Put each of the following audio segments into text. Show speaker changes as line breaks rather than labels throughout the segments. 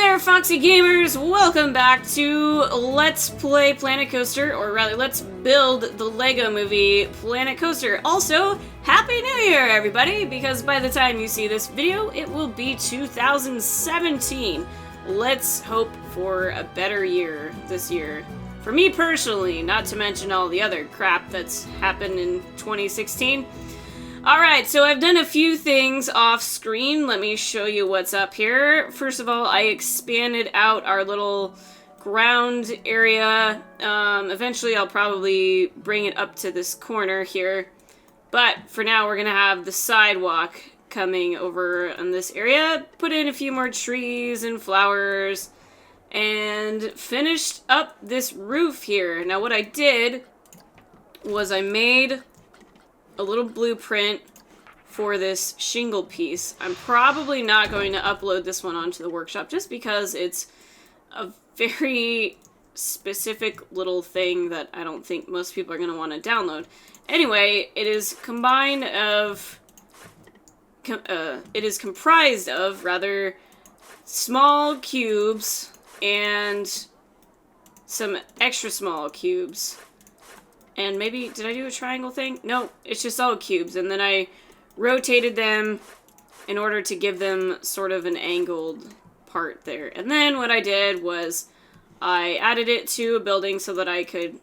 there, Foxy Gamers! Welcome back to Let's Play Planet Coaster, or rather, let's build the Lego movie Planet Coaster. Also, Happy New Year, everybody! Because by the time you see this video, it will be 2017. Let's hope for a better year this year. For me personally, not to mention all the other crap that's happened in 2016. Alright, so I've done a few things off screen. Let me show you what's up here. First of all, I expanded out our little ground area. Eventually I'll probably bring it up to this corner here. But for now we're gonna have the sidewalk coming over in this area. Put in a few more trees and flowers. And finished up this roof here. Now what I did was I made a little blueprint for this shingle piece. I'm probably not going to upload this one onto the workshop just because it's a very specific little thing that I don't think most people are going to want to download. Anyway, it is comprised of rather small cubes and some extra small cubes. And maybe, did I do a triangle thing? No, it's just all cubes. And then I rotated them in order to give them sort of an angled part there. And then what I did was I added it to a building so that I could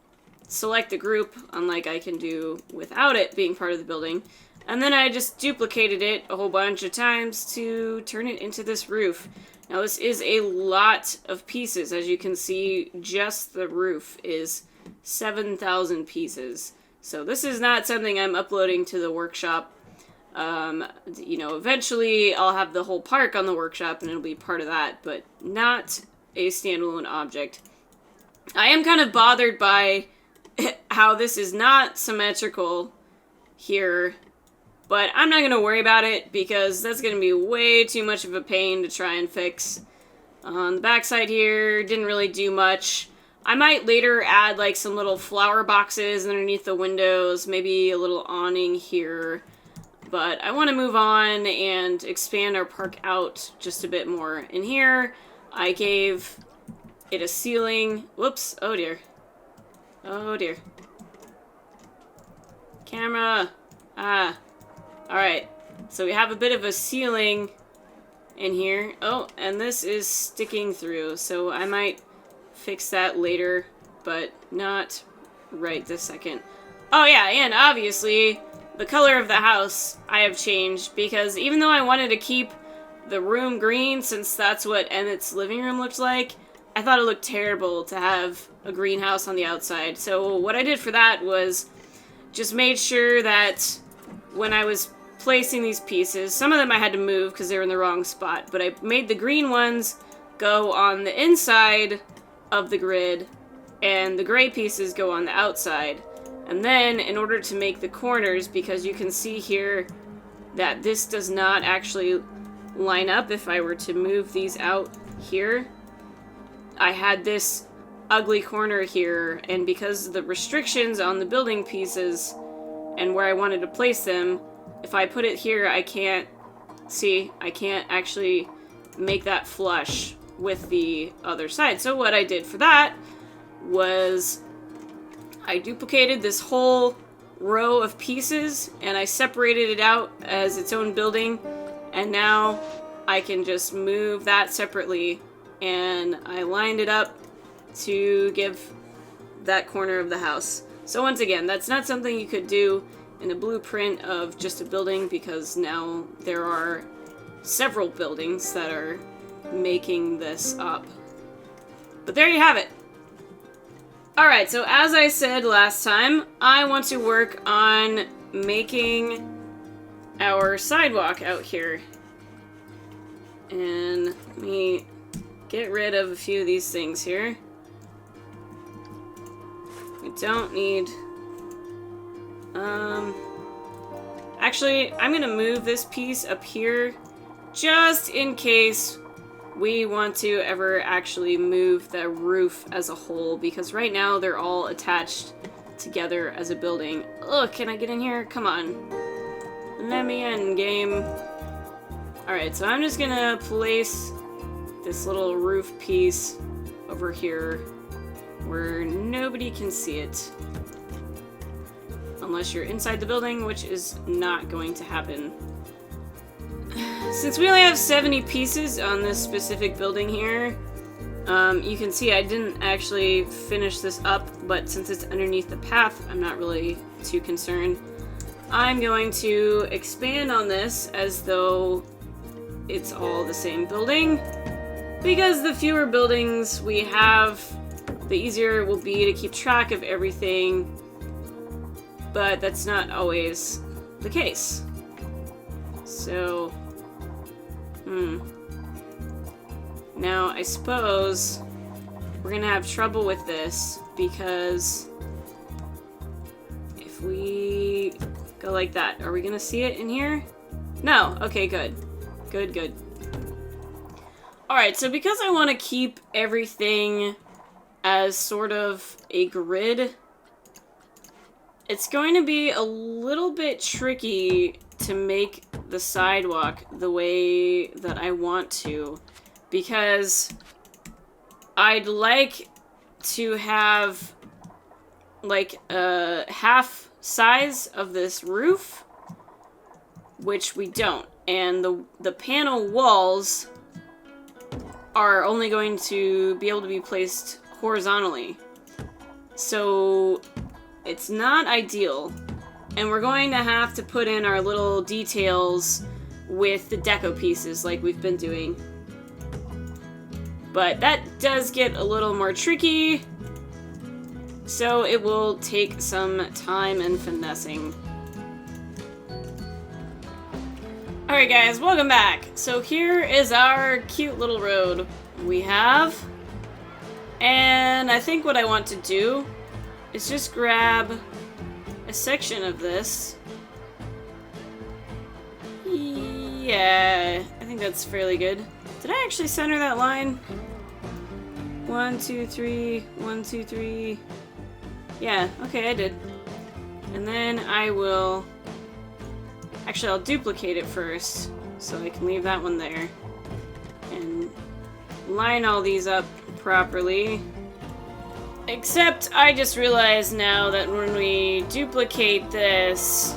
select the group, unlike I can do without it being part of the building. And then I just duplicated it a whole bunch of times to turn it into this roof. Now this is a lot of pieces. As you can see, just the roof is 7,000 pieces. So this is not something I'm uploading to the workshop. You know, eventually I'll have the whole park on the workshop and it'll be part of that, but not a standalone object. I am kind of bothered by how this is not symmetrical here, but I'm not going to worry about it because that's going to be way too much of a pain to try and fix. On the backside here, didn't really do much. I might later add like some little flower boxes underneath the windows, maybe a little awning here. But I want to move on and expand our park out just a bit more. In here, I gave it a ceiling. Whoops, oh dear. Oh dear. Camera. Ah. Alright, so we have a bit of a ceiling in here. Oh, and this is sticking through, so I might fix that later, but not right this second. Oh yeah, and obviously the color of the house I have changed because even though I wanted to keep the room green since that's what Emmett's living room looked like, I thought it looked terrible to have a greenhouse on the outside. So what I did for that was just made sure that when I was placing these pieces, some of them I had to move because they were in the wrong spot, but I made the green ones go on the inside of the grid, and the gray pieces go on the outside. And then, in order to make the corners, because you can see here that this does not actually line up if I were to move these out here, I had this ugly corner here, and because of the restrictions on the building pieces and where I wanted to place them, if I put it here, I can't actually make that flush with the other side. So what I did for that was I duplicated this whole row of pieces and I separated it out as its own building, and now I can just move that separately, and I lined it up to give that corner of the house. So once again, that's not something you could do in a blueprint of just a building because now there are several buildings that are making this up. But there you have it. Alright, so as I said last time, I want to work on making our sidewalk out here. And let me get rid of a few of these things here. We don't need... Actually, I'm gonna move this piece up here just in case we want to ever actually move the roof as a whole, because right now they're all attached together as a building. Ugh, can I get in here? Come on. Let me in, game. Alright, so I'm just gonna place this little roof piece over here where nobody can see it. Unless you're inside the building, which is not going to happen. Since we only have 70 pieces on this specific building here, you can see I didn't actually finish this up, but since it's underneath the path, I'm not really too concerned. I'm going to expand on this as though it's all the same building, because the fewer buildings we have, the easier it will be to keep track of everything, but that's not always the case. So, now I suppose we're gonna have trouble with this, because if we go like that, are we gonna see it in here? No. Okay, good. Good, good. Alright, so because I want to keep everything as sort of a grid, it's going to be a little bit tricky to make the sidewalk the way that I want to, because I'd like to have like a half size of this roof, which we don't, and the panel walls are only going to be able to be placed horizontally, so it's not ideal. And we're going to have to put in our little details with the deco pieces like we've been doing. But that does get a little more tricky, so it will take some time and finessing. Alright guys, welcome back. So here is our cute little road we have. And I think what I want to do is just grab a section of this. Yeah, I think that's fairly good. Did I actually center that line? 1, 2, 3, 1, 2, 3. Yeah, okay, I did. And then I will... Actually, I'll duplicate it first, so I can leave that one there. And line all these up properly. Except, I just realized now that when we duplicate this,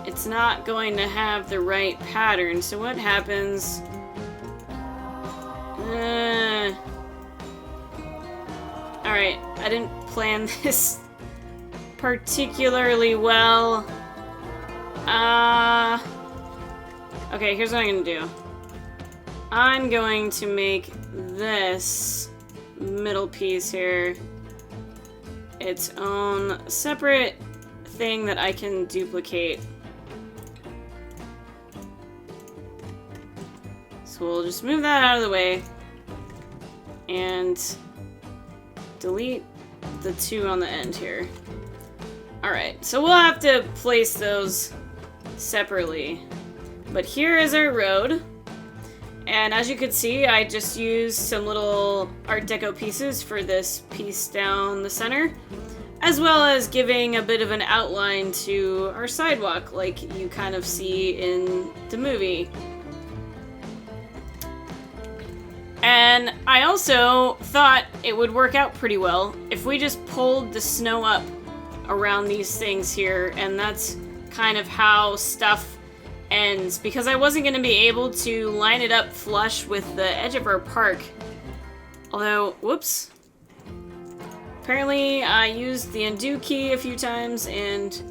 it's not going to have the right pattern. So what happens... Alright, I didn't plan this particularly well. Okay, here's what I'm gonna do. I'm going to make this middle piece here its own separate thing that I can duplicate. So we'll just move that out of the way and delete the 2 on the end here. Alright, so we'll have to place those separately. But here is our road. And as you can see, I just used some little Art Deco pieces for this piece down the center, as well as giving a bit of an outline to our sidewalk, like you kind of see in the movie. And I also thought it would work out pretty well if we just pulled the snow up around these things here, and that's kind of how stuff ends, because I wasn't going to be able to line it up flush with the edge of our park. Although, whoops. Apparently I used the undo key a few times and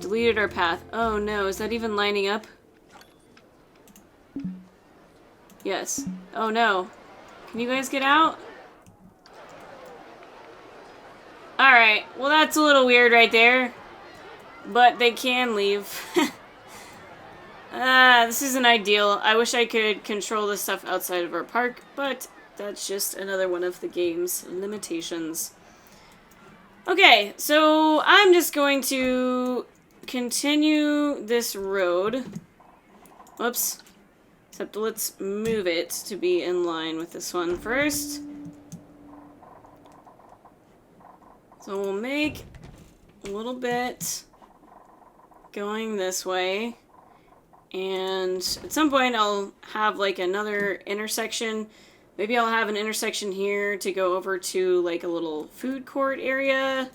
deleted our path. Oh no, is that even lining up? Yes. Oh no. Can you guys get out? Alright, well that's a little weird right there. But they can leave. This isn't ideal. I wish I could control this stuff outside of our park, but that's just another one of the game's limitations. Okay, so I'm just going to continue this road. Whoops. Except let's move it to be in line with this one first. So we'll make a little bit going this way. And at some point I'll have like another intersection. Maybe I'll have an intersection here to go over to like a little food court area.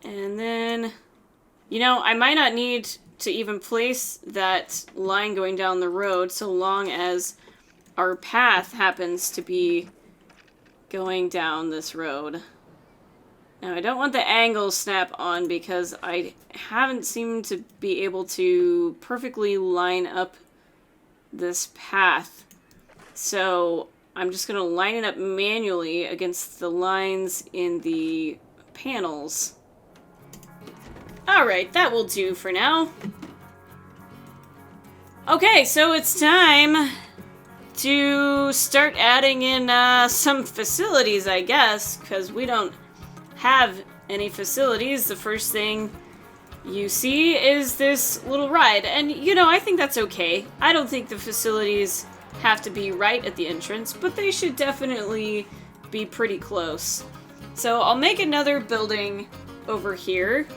And then, you know, I might not need to even place that line going down the road so long as our path happens to be going down this road. Now, I don't want the angle snap on because I haven't seemed to be able to perfectly line up this path. So I'm just going to line it up manually against the lines in the panels. Alright, that will do for now. Okay, so it's time to start adding in some facilities, I guess, because we don't have any facilities. The first thing you see is this little ride, and you know, I think that's okay. I don't think the facilities have to be right at the entrance, but they should definitely be pretty close. So I'll make another building over here,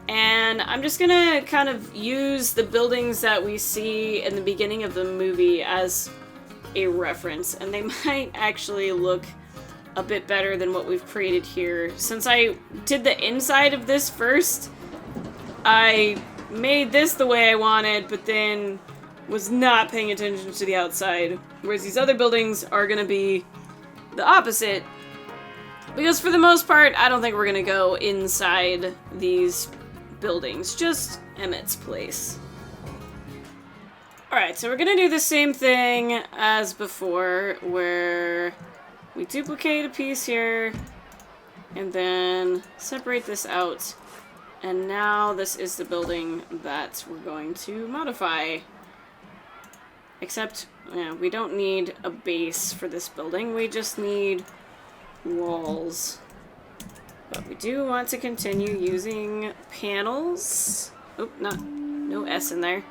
and I'm just gonna kind of use the buildings that we see in the beginning of the movie as a reference, and they might actually look a bit better than what we've created here. Since I did the inside of this first, I made this the way I wanted, but then was not paying attention to the outside. Whereas these other buildings are gonna be the opposite. Because for the most part, I don't think we're gonna go inside these buildings. Just Emmett's place. Alright, so we're gonna do the same thing as before, where we duplicate a piece here, and then separate this out. And now this is the building that we're going to modify. Except, yeah, we don't need a base for this building, we just need walls. But we do want to continue using panels. Oh, no S in there.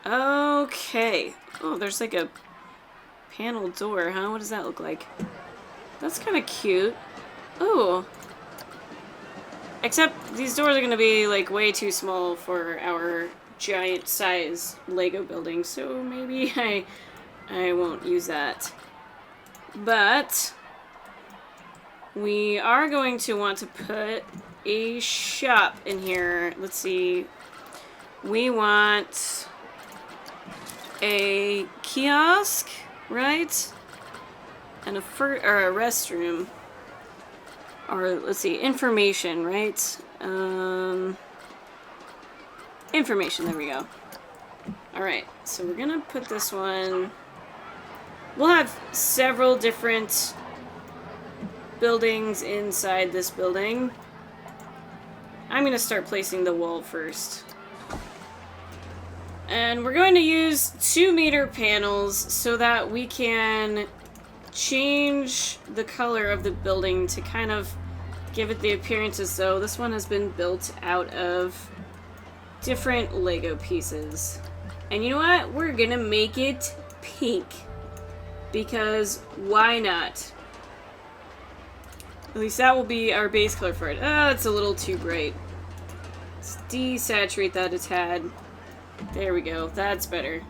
Okay. Oh, there's like a panel door, huh? What does that look like? That's kind of cute. Oh. Except these doors are going to be like way too small for our giant size Lego building, so maybe I won't use that. But we are going to want to put a shop in here. Let's see. We want a kiosk, right? And a restroom. Or, let's see, information, right? Information, there we go. Alright, so we're gonna put this one... We'll have several different buildings inside this building. I'm gonna start placing the wall first. And we're going to use 2-meter panels so that we can change the color of the building to kind of give it the appearance as though this one has been built out of different Lego pieces. And you know what? We're gonna make it pink. Because why not? At least that will be our base color for it. Oh, it's a little too bright. Let's desaturate that a tad. There we go. That's better.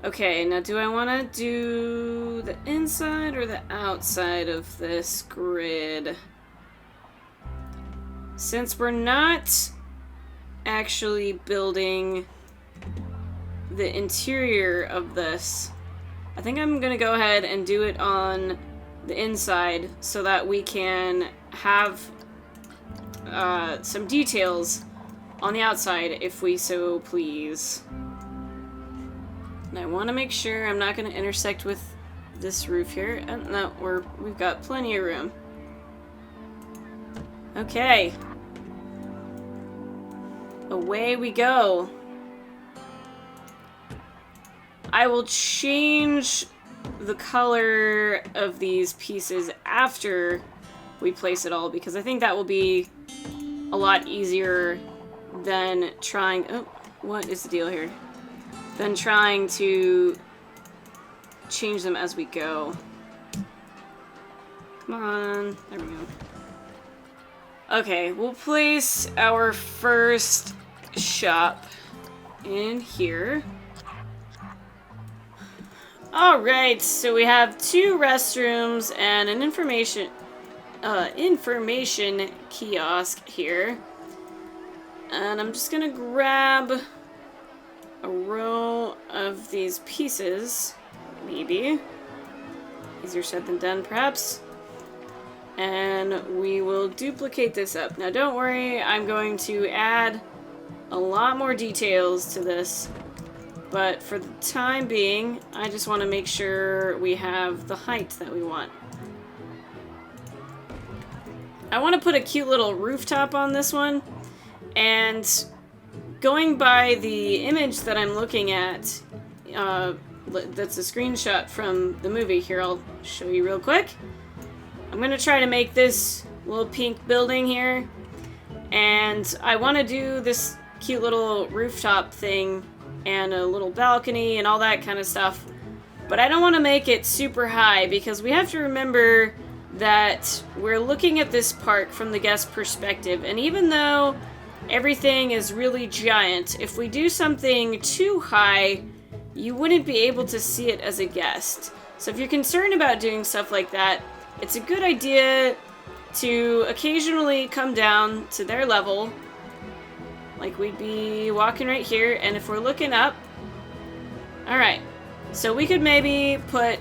Okay, now do I want to do the inside or the outside of this grid? Since we're not actually building the interior of this, I think I'm going to go ahead and do it on the inside so that we can have some details on the outside if we so please. And I want to make sure I'm not going to intersect with this roof here. No, we've got plenty of room. Okay. Away we go. I will change the color of these pieces after we place it all, because I think that will be a lot easier than trying... Oh, what is the deal here? Than trying to change them as we go. Come on. There we go. Okay, we'll place our first shop in here. Alright, so we have 2 restrooms and an information kiosk here. And I'm just gonna grab a row of these pieces, maybe. Easier said than done, perhaps. And we will duplicate this up. Now don't worry, I'm going to add a lot more details to this. But for the time being, I just want to make sure we have the height that we want. I want to put a cute little rooftop on this one. And going by the image that I'm looking at, that's a screenshot from the movie. Here, I'll show you real quick. I'm going to try to make this little pink building here. And I want to do this cute little rooftop thing and a little balcony and all that kind of stuff. But I don't want to make it super high because we have to remember that we're looking at this park from the guest perspective. And even though everything is really giant, if we do something too high, you wouldn't be able to see it as a guest. So if you're concerned about doing stuff like that, it's a good idea to occasionally come down to their level. Like we'd be walking right here, and if we're looking up... Alright, so we could maybe put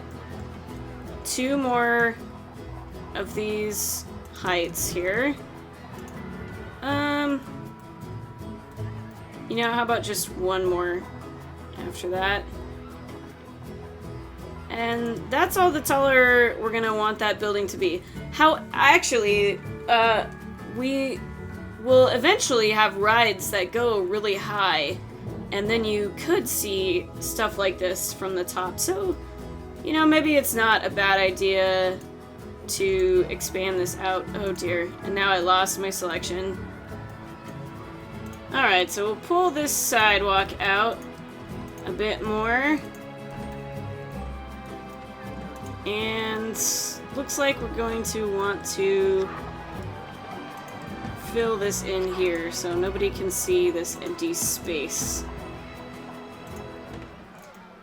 2 more of these heights here. You know, how about just 1 more after that? And that's all the taller we're gonna want that building to be. Actually, we will eventually have rides that go really high, and then you could see stuff like this from the top. So, you know, maybe it's not a bad idea to expand this out. Oh dear, and now I lost my selection. Alright, so we'll pull this sidewalk out a bit more. And looks like we're going to want to fill this in here so nobody can see this empty space.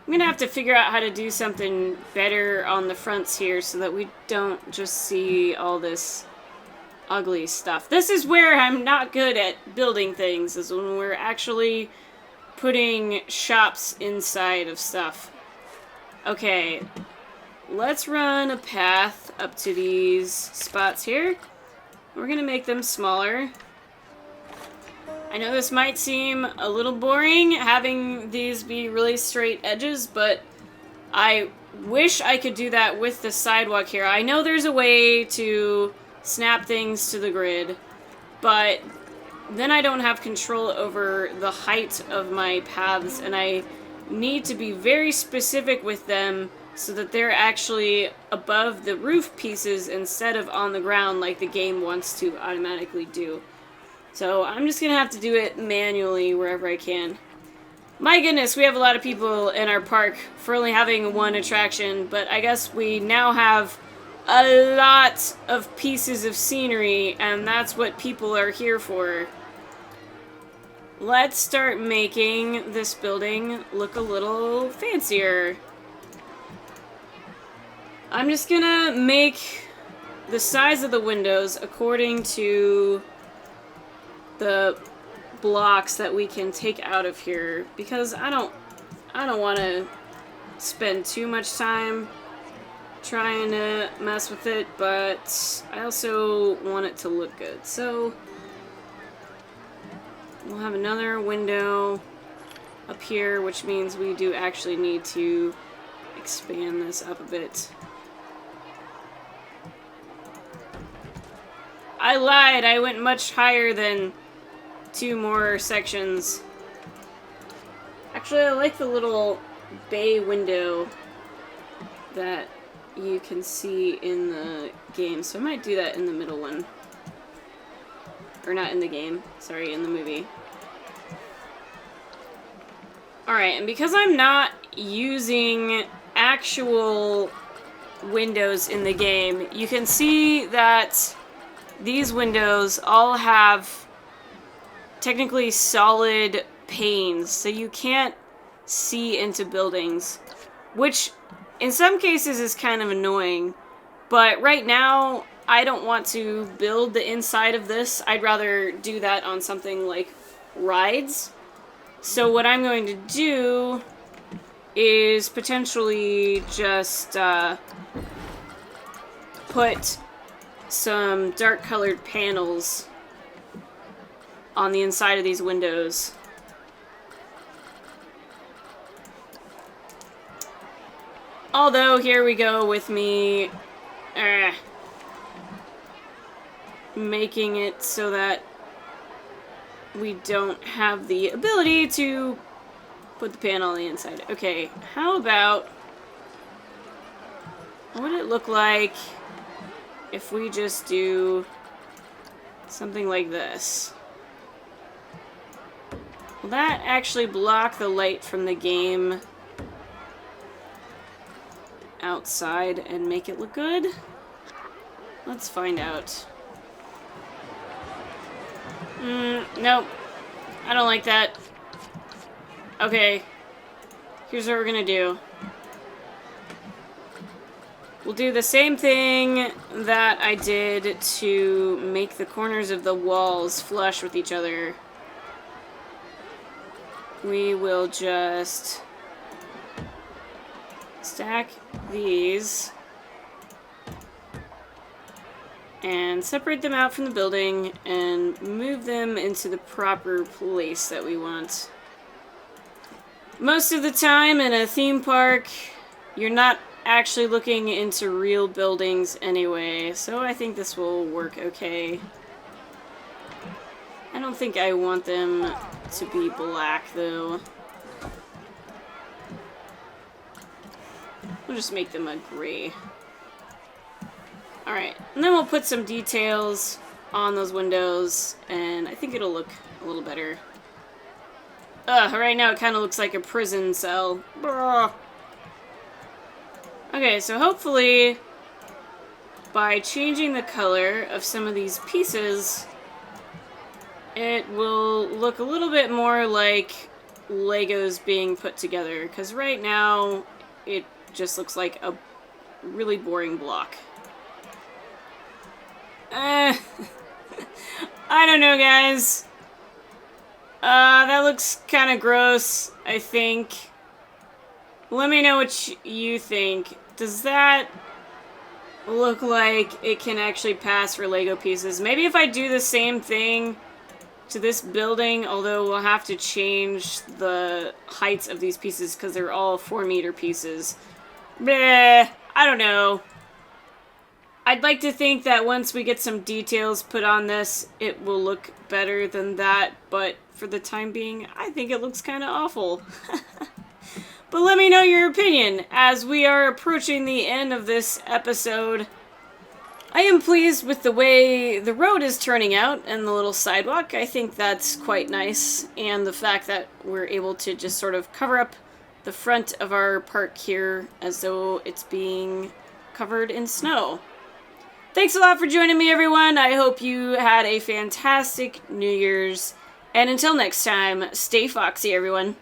I'm gonna have to figure out how to do something better on the fronts here so that we don't just see all this ugly stuff. This is where I'm not good at building things, is when we're actually putting shops inside of stuff. Okay, let's run a path up to these spots here. We're gonna make them smaller. I know this might seem a little boring, having these be really straight edges, but I wish I could do that with the sidewalk here. I know there's a way to snap things to the grid, but then I don't have control over the height of my paths, and I need to be very specific with them so that they're actually above the roof pieces instead of on the ground like the game wants to automatically do. So I'm just gonna have to do it manually wherever I can. My goodness, we have a lot of people in our park for only having 1 attraction, but I guess we now have a lot of pieces of scenery, and that's what people are here for. Let's start making this building look a little fancier. I'm just gonna make the size of the windows according to the blocks that we can take out of here, because I don't want to spend too much time trying to mess with it, but I also want it to look good. So we'll have another window up here, which means we do actually need to expand this up a bit. I lied, I went much higher than 2 more sections. Actually, I like the little bay window that you can see in the game, so I might do that in the middle one. Or not in the game, sorry, in the movie. Alright, and because I'm not using actual windows in the game, you can see that these windows all have technically solid panes, so you can't see into buildings, which in some cases is kind of annoying. But right now, I don't want to build the inside of this. I'd rather do that on something like rides. So what I'm going to do is potentially just put some dark colored panels on the inside of these windows. Although, here we go with me making it so that we don't have the ability to put the panel on the inside. Okay, how about... what would it look like if we just do something like this? Will that actually block the light from the game outside and make it look good? Let's find out. Nope. I don't like that. Okay. Here's what we're gonna do. We'll do the same thing that I did to make the corners of the walls flush with each other. We will just stack these and separate them out from the building and move them into the proper place that we want. Most of the time in a theme park, you're not actually looking into real buildings anyway, so I think this will work okay. I don't think I want them to be black, though. We'll just make them a gray. Alright, and then we'll put some details on those windows, and I think it'll look a little better. Right now it kind of looks like a prison cell. Okay, so hopefully by changing the color of some of these pieces, it will look a little bit more like Legos being put together, because right now it just looks like a really boring block. I don't know, guys. That looks kind of gross, I think. Let me know what you think. Does that look like it can actually pass for Lego pieces? Maybe if I do the same thing to this building, although we'll have to change the heights of these pieces because they're all 4-meter pieces. Bleh, I don't know. I'd like to think that once we get some details put on this, it will look better than that, but for the time being, I think it looks kind of awful. But let me know your opinion as we are approaching the end of this episode. I am pleased with the way the road is turning out and the little sidewalk. I think that's quite nice, and the fact that we're able to just sort of cover up the front of our park here as though it's being covered in snow. Thanks a lot for joining me, everyone. I hope you had a fantastic New Year's. And until next time, stay foxy, everyone.